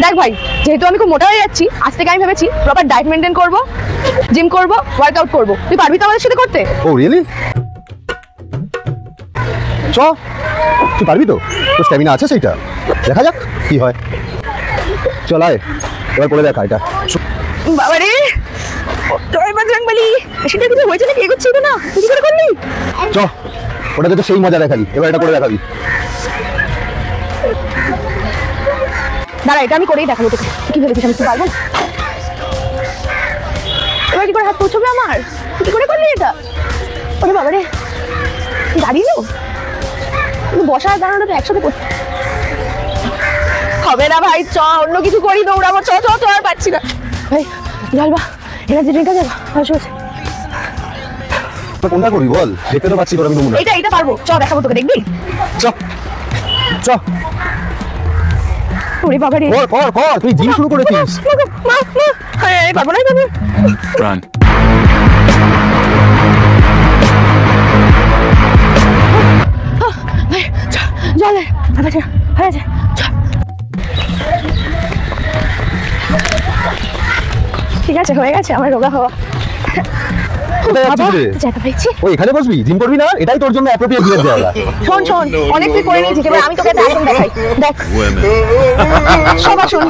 দেখ ভাই, যেহেতু আমি খুব মোটা হয়ে যাচ্ছি, আজ থেকে আমি ভেবেছি প্রপার ডায়েট মেনটেন করব, জিম করব, ওয়ার্কআউট করব। তুই পারবি তো আমাদের সাথে করতে? ও রিয়েলি? চ, তুই পারবি তো? তোর স্ট্যামিনা আছে সেইটা, দেখা যাক কি হয়। চল আয়, এবার করে দেখা এটা। বাবারে জয় বজরংবলী, সেটা কিছু হয়েছে নাকি? এগোচ্ছি তো না, তুই কি করে করলি? চ, ওটাতে তো সেই মজা দেখালি, এবার এটা করে দেখাবি। দাঁড়া, এটা আমি করেই দেখাবো তোকে। কি ভেবেছিস আমি পারবো না? এবার কি করে হাত পৌঁছবে আমার? তুই কি করে করলি এটা? ওরে বাবারে, দাঁড়িয়ে বসা আর দাঁড়ানো তো একসাথে করতে হবে না ভাই। চ, অন্য কিছু করি, দৌড়াবো। চ চ চ, আর পাচ্ছি না ভাই। জলবা, এনার্জি ড্রিঙ্ক আছে? কোনটা করি বল, দেখতে তো পাচ্ছি তোর আমি নমুনা। এটা পারবো, চ দেখাবো তোকে, দেখবি? চ চ। ওরে বাবা রে, কর কর, তুই জিম শুরু করেছিস। পারবো না আমি। Run. জলে হয়েছে, ঠিক আছে, হয়ে গেছে আমার রোগা হওয়া। ও এখানে বসবি, জিম করবি না? এটাই তোর জন্য অ্যাপ্রোপ্রিয়েট জায়গা। শোন শোন, অনেক তুই করে নিয়েছিস, এবার আমি তোকে একটা আসন দেখাই। দেখ সব আসন।